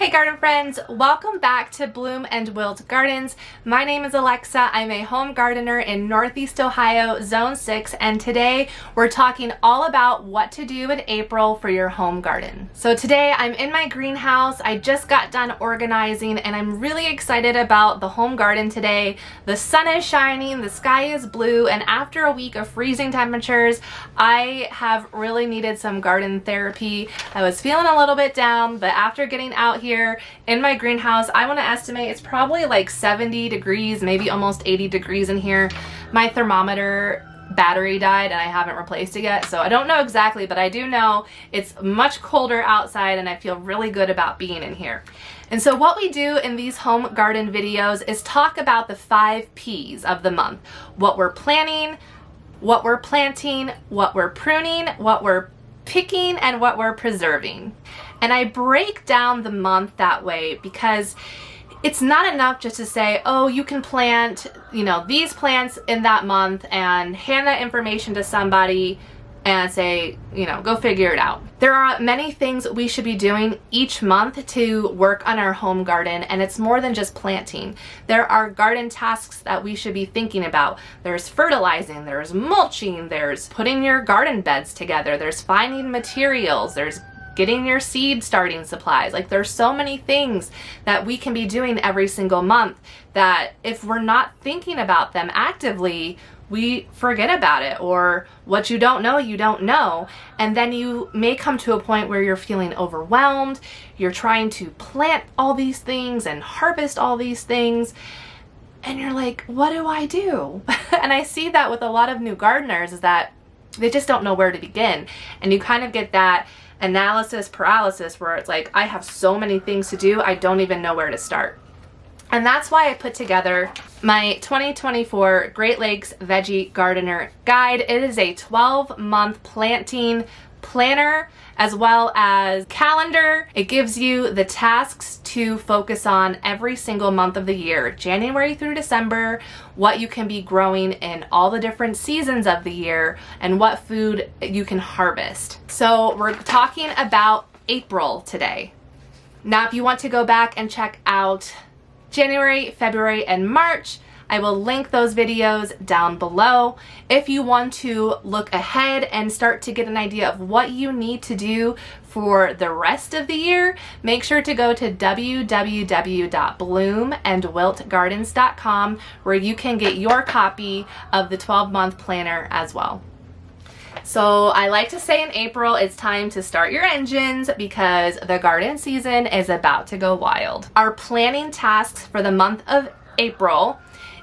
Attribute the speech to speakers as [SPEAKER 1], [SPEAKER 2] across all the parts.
[SPEAKER 1] Hey garden friends, welcome back to Bloom and Wilt Gardens. My name is Alexa. I'm a home gardener in Northeast Ohio, Zone 6, and today we're talking all about what to do in April for your home garden. So today I'm in my greenhouse. I just got done organizing and I'm really excited about the home garden today. The sun is shining, the sky is blue, and after a week of freezing temperatures, I have really needed some garden therapy. I was feeling a little bit down, but after getting out here in my greenhouse, I want to estimate it's probably like 70 degrees, maybe almost 80 degrees in here. My thermometer battery died and I haven't replaced it yet, so I don't know exactly, but I do know it's much colder outside and I feel really good about being in here. And so what we do in these home garden videos is talk about the 5 P's of the month. What we're planning, what we're planting, what we're pruning, what we're picking, and what we're preserving. And I break down the month that way because it's not enough just to say, oh, you can plant, these plants in that month and hand that information to somebody and say, go figure it out. There are many things we should be doing each month to work on our home garden, and it's more than just planting. There are garden tasks that we should be thinking about. There's fertilizing, there's mulching, there's putting your garden beds together, there's finding materials, there's getting your seed starting supplies. Like, there's so many things that we can be doing every single month that if we're not thinking about them actively, we forget about it, or what you don't know, you don't know. And then you may come to a point where you're feeling overwhelmed. You're trying to plant all these things and harvest all these things. And you're like, what do I do? And I see that with a lot of new gardeners, is that they just don't know where to begin. And you kind of get that analysis paralysis where it's like, I have so many things to do, I don't even know where to start. And that's why I put together my 2024 Great Lakes Veggie Gardener Guide. It is a 12-month planting planner as well as calendar. It gives you the tasks to focus on every single month of the year, January through December, what you can be growing in all the different seasons of the year, and what food you can harvest. So we're talking about April today. Now, if you want to go back and check out January, February, and March, I will link those videos down below. If you want to look ahead and start to get an idea of what you need to do for the rest of the year, make sure to go to www.bloomandwiltgardens.com where you can get your copy of the 12-month planner as well. So I like to say in April, it's time to start your engines because the garden season is about to go wild. Our planning tasks for the month of April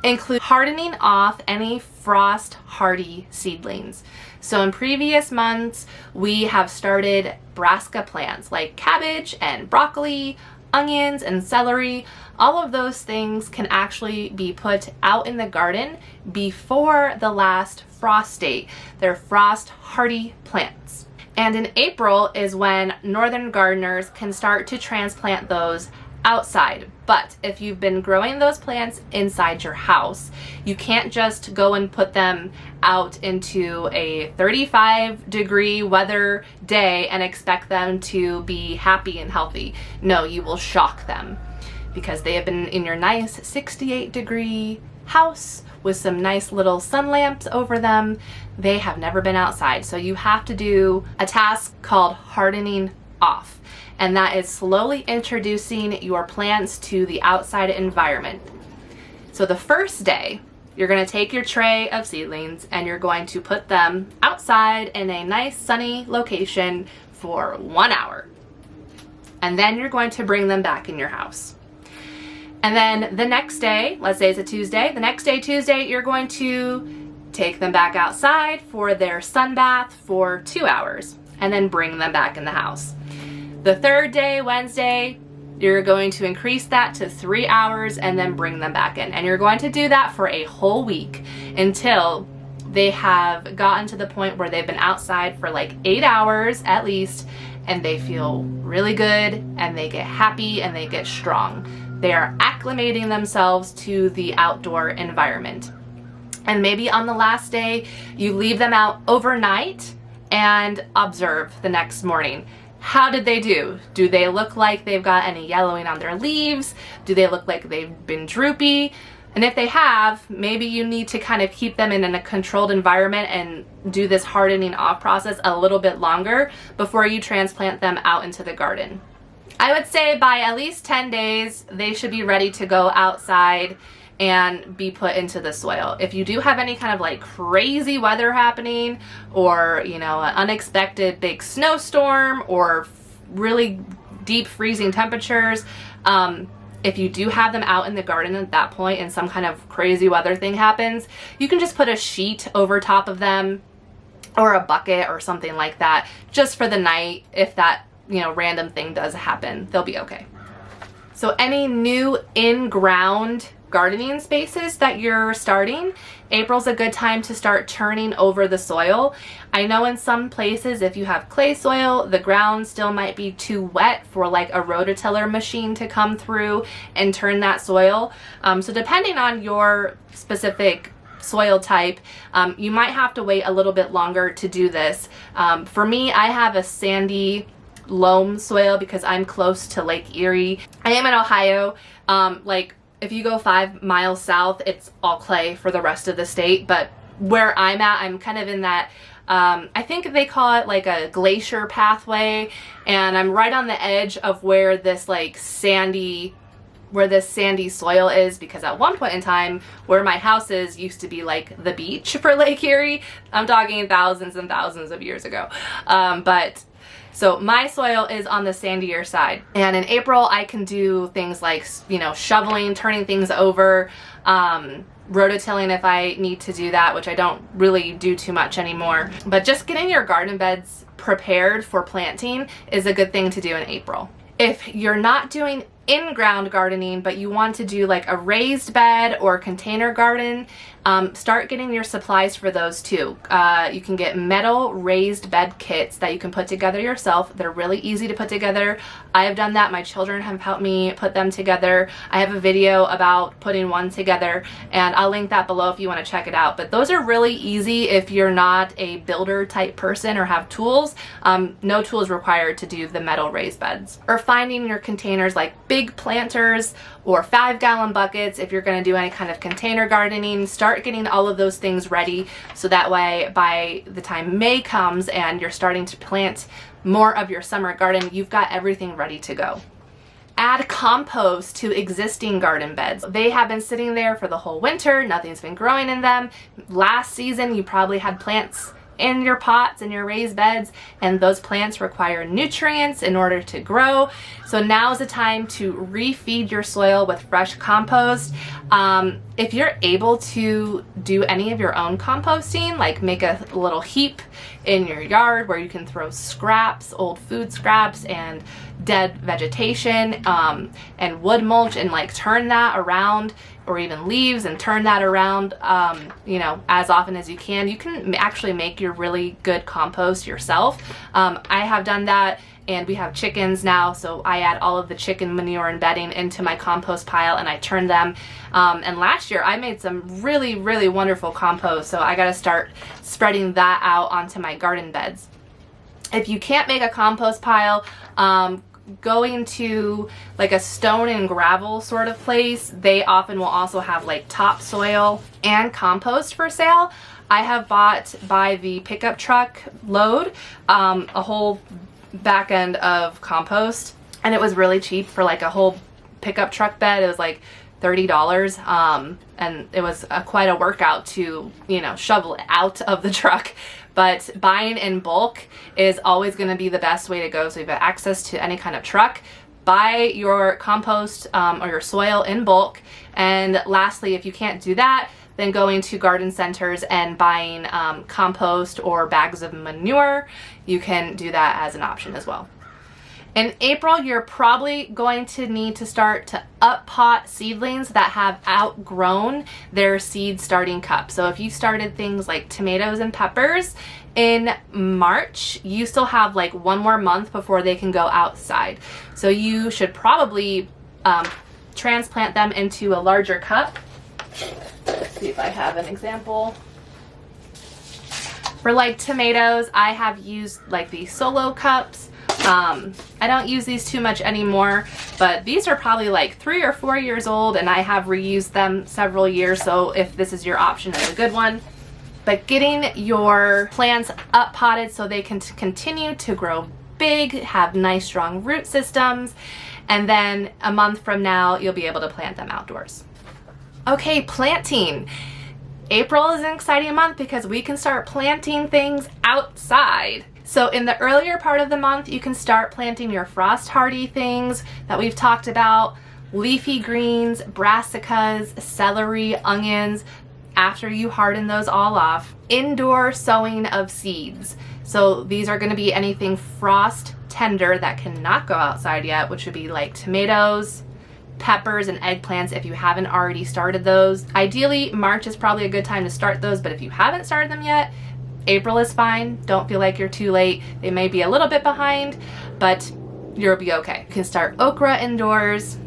[SPEAKER 1] include hardening off any frost hardy seedlings. So in previous months, we have started brassica plants like cabbage and broccoli, onions and celery. All of those things can actually be put out in the garden before the last frost date. They're frost hardy plants. And in April is when northern gardeners can start to transplant those outside. But if you've been growing those plants inside your house, you can't just go and put them out into a 35-degree weather day and expect them to be happy and healthy. No, you will shock them because they have been in your nice 68-degree house with some nice little sun lamps over them. They have never been outside. So you have to do a task called hardening off. And that is slowly introducing your plants to the outside environment. So the first day, you're going to take your tray of seedlings and you're going to put them outside in a nice sunny location for 1 hour. And then you're going to bring them back in your house. And then the next day, let's say it's a Tuesday, the next day, Tuesday, you're going to take them back outside for their sun bath for 2 hours and then bring them back in the house. The third day, Wednesday, you're going to increase that to 3 hours and then bring them back in. And you're going to do that for a whole week until they have gotten to the point where they've been outside for like 8 hours at least, and they feel really good and they get happy and they get strong. They are acclimating themselves to the outdoor environment. And maybe on the last day, you leave them out overnight and observe the next morning. How did they do? Do they look like they've got any yellowing on their leaves? Do they look like they've been droopy? And if they have, maybe you need to kind of keep them in a controlled environment and do this hardening off process a little bit longer before you transplant them out into the garden. I would say by at least 10 days, they should be ready to go outside and be put into the soil. If you do have any kind of like crazy weather happening, or you know, an unexpected big snowstorm or really deep freezing temperatures, if you do have them out in the garden at that point and some kind of crazy weather thing happens, you can just put a sheet over top of them or a bucket or something like that just for the night. If that, you know, random thing does happen, they'll be okay. So any new in-ground gardening spaces that you're starting, April's a good time to start turning over the soil. I know in some places, if you have clay soil, the ground still might be too wet for like a rototiller machine to come through and turn that soil. So depending on your specific soil type, you might have to wait a little bit longer to do this. For me, I have a sandy loam soil because I'm close to Lake Erie. I am in Ohio. Like if you go 5 miles south, it's all clay for the rest of the state. But where I'm at, I'm kind of in that, I think they call it like a glacier pathway. And I'm right on the edge of where this like sandy soil is, because at one point in time where my house is used to be like the beach for Lake Erie. I'm talking thousands and thousands of years ago. So my soil is on the sandier side, and in April I can do things like, you know, shoveling, turning things over, rototilling if I need to do that, which I don't really do too much anymore. But just getting your garden beds prepared for planting is a good thing to do in April. If you're not doing in-ground gardening, but you want to do like a raised bed or container garden, start getting your supplies for those too. You can get metal raised bed kits that you can put together yourself. They're really easy to put together. I have done that. My children have helped me put them together. I have a video about putting one together, and I'll link that below if you want to check it out. But those are really easy if you're not a builder type person or have tools. No tools required to do the metal raised beds. Or finding your containers like big planters or 5-gallon buckets if you're going to do any kind of container gardening. Start getting all of those things ready so that way by the time May comes and you're starting to plant more of your summer garden, you've got everything ready to go. Add compost to existing garden beds. They have been sitting there for the whole winter. Nothing's been growing in them. Last season you probably had plants in your pots and your raised beds, and those plants require nutrients in order to grow. So now is the time to refeed your soil with fresh compost. If you're able to do any of your own composting, like make a little heap in your yard where you can throw scraps, old food scraps and dead vegetation, and wood mulch, and like turn that around, or even leaves, and turn that around, you know, as often as you can actually make your really good compost yourself. I have done that, and we have chickens now, so I add all of the chicken manure and bedding into my compost pile and I turn them. And last year I made some really, really wonderful compost, so I gotta start spreading that out onto my garden beds. If you can't make a compost pile, going to like a stone and gravel sort of place, they often will also have like topsoil and compost for sale. I have bought by the pickup truck load a whole back end of compost, and it was really cheap for like a whole pickup truck bed. It was like $30, and it was quite a workout to, you know, shovel it out of the truck. But buying in bulk is always going to be the best way to go. So if you have access to any kind of truck, buy your compost or your soil in bulk. And lastly, if you can't do that, then going to garden centers and buying compost or bags of manure. You can do that as an option as well. In April, you're probably going to need to start to up pot seedlings that have outgrown their seed starting cup. So if you started things like tomatoes and peppers in March, you still have like one more month before they can go outside. So you should probably transplant them into a larger cup. Let's see if I have an example. For like tomatoes, I have used like these solo cups, I don't use these too much anymore, but these are probably like 3 or 4 years old, and I have reused them several years, so if this is your option, it's a good one. But getting your plants up potted so they can continue to grow big, have nice strong root systems, and then a month from now you'll be able to plant them outdoors. Okay, planting. April is an exciting month because we can start planting things outside. So in the earlier part of the month, you can start planting your frost hardy things that we've talked about, leafy greens, brassicas, celery, onions. After you harden those all off, indoor sowing of seeds. So these are going to be anything frost tender that cannot go outside yet, which would be like tomatoes, peppers, and eggplants if you haven't already started those. Ideally, March is probably a good time to start those, but if you haven't started them yet, April is fine. Don't feel like you're too late. They may be a little bit behind, but you'll be okay. You can start okra indoors,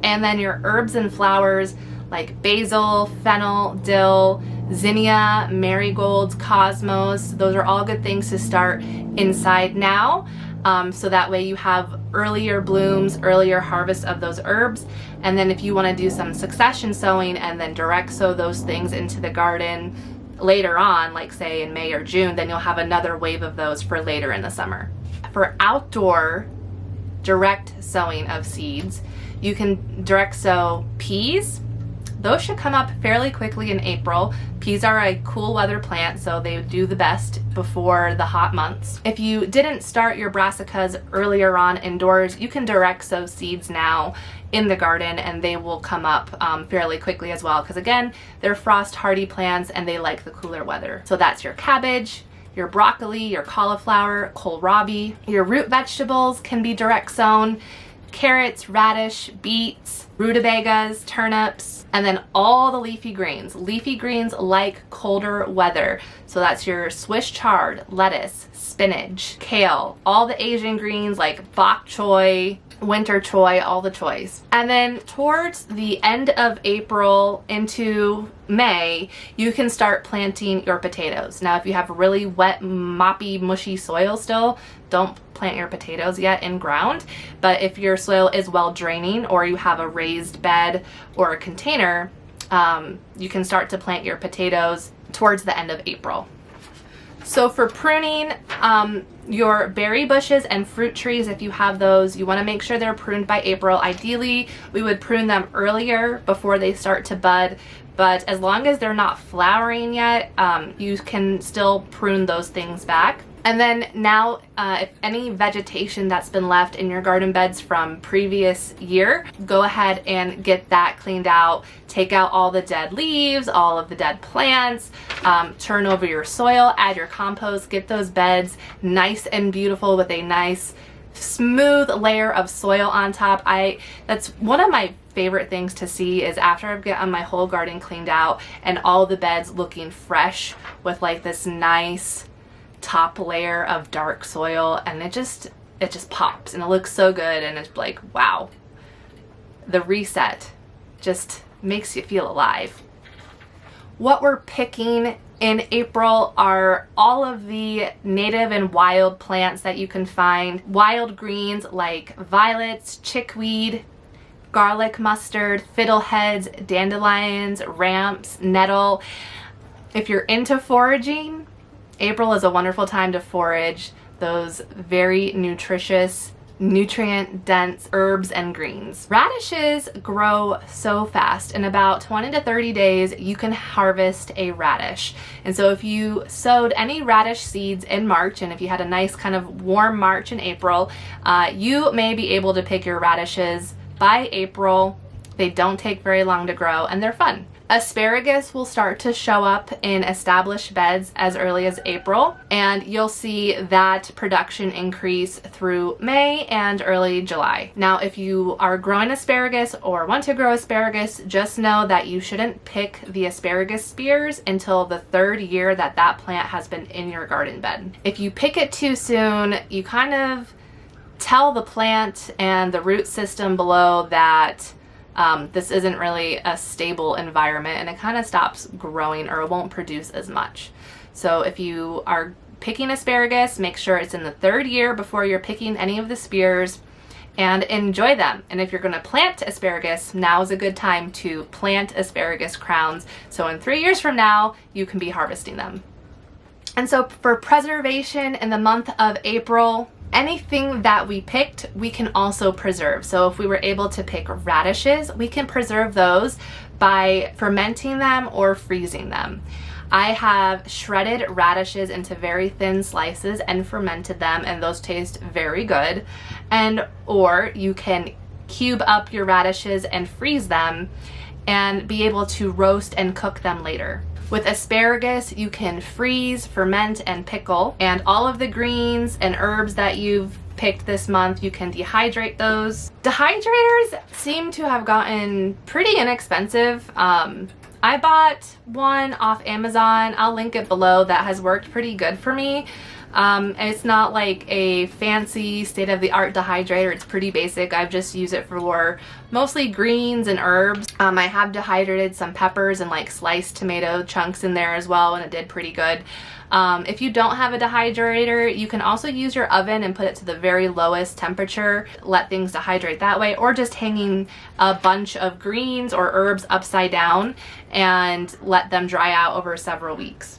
[SPEAKER 1] and then your herbs and flowers like basil, fennel, dill, zinnia, marigolds, cosmos. Those are all good things to start inside now. So that way you have earlier blooms, earlier harvest of those herbs. And then if you want to do some succession sowing and then direct sow those things into the garden later on, like say in May or June, then you'll have another wave of those for later in the summer. For outdoor direct sowing of seeds, you can direct sow peas. Those should come up fairly quickly in April. Peas are a cool weather plant, so they do the best before the hot months. If you didn't start your brassicas earlier on indoors, you can direct sow seeds now in the garden and they will come up fairly quickly as well, because again, they're frost hardy plants and they like the cooler weather. So that's your cabbage, your broccoli, your cauliflower, kohlrabi. Your root vegetables can be direct sown. Carrots, radish, beets, rutabagas, turnips, and then all the leafy greens. Leafy greens like colder weather. So that's your Swiss chard, lettuce, spinach, kale, all the Asian greens like bok choy, winter choy, all the choys. And then towards the end of April into May, you can start planting your potatoes. Now, if you have really wet, moppy, mushy soil still, don't plant your potatoes yet in ground. But if your soil is well draining or you have a raised bed or a container, you can start to plant your potatoes towards the end of April. So for pruning, your berry bushes and fruit trees, if you have those, you want to make sure they're pruned by April. Ideally, we would prune them earlier before they start to bud, but as long as they're not flowering yet, you can still prune those things back. And then now, if any vegetation that's been left in your garden beds from previous year, go ahead and get that cleaned out. Take out all the dead leaves, all of the dead plants, turn over your soil, add your compost, get those beds nice and beautiful with a nice smooth layer of soil on top. That's one of my favorite things to see, is after I've gotten my whole garden cleaned out and all the beds looking fresh with like this nice top layer of dark soil, and it just pops and it looks so good, and it's like, wow, the reset just makes you feel alive. What we're picking in April are all of the native and wild plants that you can find. Wild greens like violets, chickweed, garlic mustard, fiddleheads, dandelions, ramps, nettle. If you're into foraging, April is a wonderful time to forage those very nutritious, nutrient-dense herbs and greens. Radishes grow so fast. In about 20 to 30 days, you can harvest a radish. And so if you sowed any radish seeds in March, and if you had a nice kind of warm March and April, you may be able to pick your radishes by April. They don't take very long to grow, and they're fun. Asparagus will start to show up in established beds as early as April, and you'll see that production increase through May and early July. Now, if you are growing asparagus or want to grow asparagus, just know that you shouldn't pick the asparagus spears until the 3rd year that that plant has been in your garden bed. If you pick it too soon, you kind of tell the plant and the root system below that this isn't really a stable environment, and it kind of stops growing or it won't produce as much. So if you are picking asparagus, make sure it's in the 3rd year before you're picking any of the spears, and enjoy them. And if you're going to plant asparagus, now is a good time to plant asparagus crowns, so in 3 years from now you can be harvesting them. And so for preservation in the month of April, anything that we picked, we can also preserve. So if we were able to pick radishes, we can preserve those by fermenting them or freezing them. I have shredded radishes into very thin slices and fermented them, and those taste very good. Or you can cube up your radishes and freeze them and be able to roast and cook them later. With asparagus, you can freeze, ferment, and pickle. And all of the greens and herbs that you've picked this month, you can dehydrate those. Dehydrators seem to have gotten pretty inexpensive. I bought one off Amazon, I'll link it below, that has worked pretty good for me. It's not like a fancy state-of-the-art dehydrator, it's pretty basic. I've just used it for mostly greens and herbs. I have dehydrated some peppers and like sliced tomato chunks in there as well, and it did pretty good. If you don't have a dehydrator, you can also use your oven and put it to the very lowest temperature, let things dehydrate that way, or just hanging a bunch of greens or herbs upside down and let them dry out over several weeks.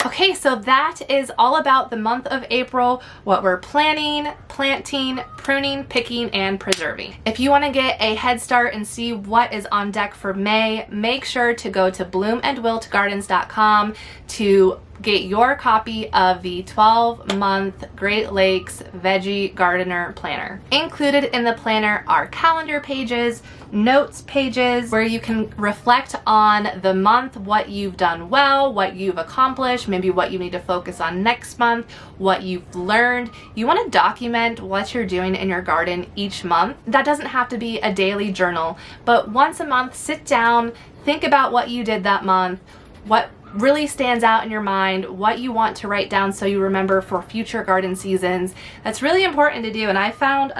[SPEAKER 1] Okay, so that is all about the month of April, what we're planting, planting, pruning, picking, and preserving. If you want to get a head start and see what is on deck for May, make sure to go to bloomandwiltgardens.com to get your copy of the 12-month Great Lakes Veggie Gardener Planner. Included in the planner are calendar pages, notes pages, where you can reflect on the month, what you've done well, what you've accomplished, maybe what you need to focus on next month, what you've learned. You want to document what you're doing in your garden each month. That doesn't have to be a daily journal, but once a month, sit down, think about what you did that month, what really stands out in your mind, what you want to write down so you remember for future garden seasons. That's really important to do, and I found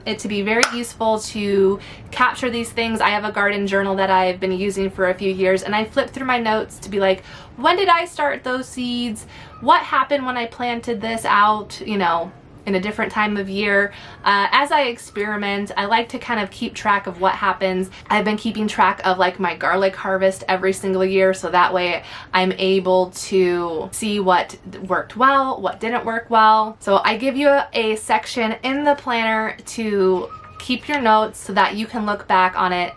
[SPEAKER 1] it to be very useful to capture these things. I have a garden journal that I've been using for a few years, and I flip through my notes to be like, when did I start those seeds? What happened when I planted this out, you know, in a different time of year. As I experiment, I like to kind of keep track of what happens. I've been keeping track of like my garlic harvest every single year, so that way I'm able to see what worked well, what didn't work well. So I give you a section in the planner to keep your notes so that you can look back on it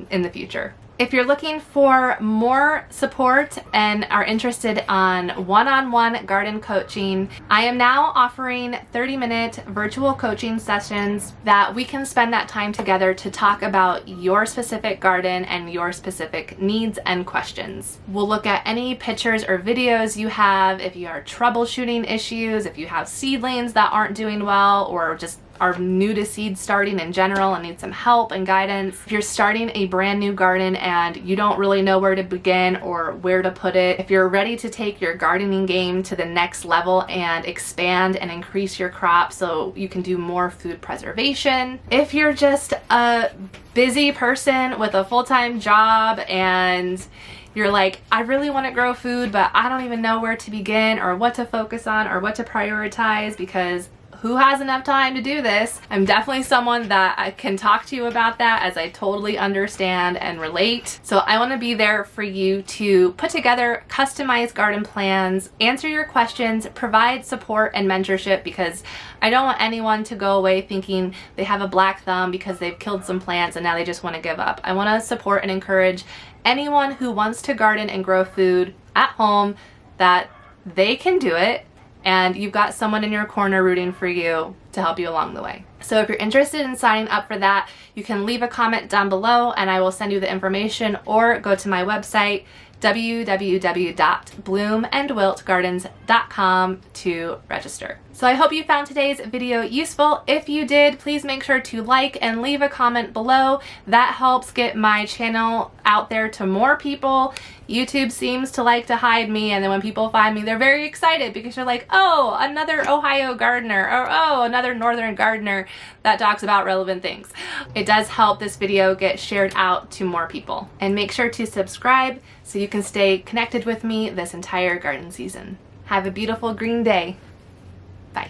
[SPEAKER 1] in the future. If you're looking for more support and are interested on one-on-one garden coaching, I am now offering 30-minute virtual coaching sessions that we can spend that time together to talk about your specific garden and your specific needs and questions. We'll look at any pictures or videos you have, if you are troubleshooting issues, if you have seedlings that aren't doing well, or just are new to seed starting in general and need some help and guidance. If you're starting a brand new garden and you don't really know where to begin or where to put it, if you're ready to take your gardening game to the next level and expand and increase your crop so you can do more food preservation. If you're just a busy person with a full-time job and you're like, I really want to grow food, but I don't even know where to begin or what to focus on or what to prioritize because who has enough time to do this? I'm definitely someone that I can talk to you about that, as I totally understand and relate. So I want to be there for you to put together customized garden plans, answer your questions, provide support and mentorship, because I don't want anyone to go away thinking they have a black thumb because they've killed some plants and now they just want to give up. I want to support and encourage anyone who wants to garden and grow food at home, that they can do it, and you've got someone in your corner rooting for you to help you along the way. So if you're interested in signing up for that, you can leave a comment down below and I will send you the information, or go to my website, www.bloomandwiltgardens.com, to register. So I hope you found today's video useful. If you did, please make sure to like and leave a comment below. That helps get my channel out there to more people. YouTube seems to like to hide me, and then when people find me, they're very excited because they're like, oh, another Ohio gardener, or oh, another northern gardener that talks about relevant things. It does help this video get shared out to more people. And make sure to subscribe so you can stay connected with me this entire garden season. Have a beautiful green day. Bye.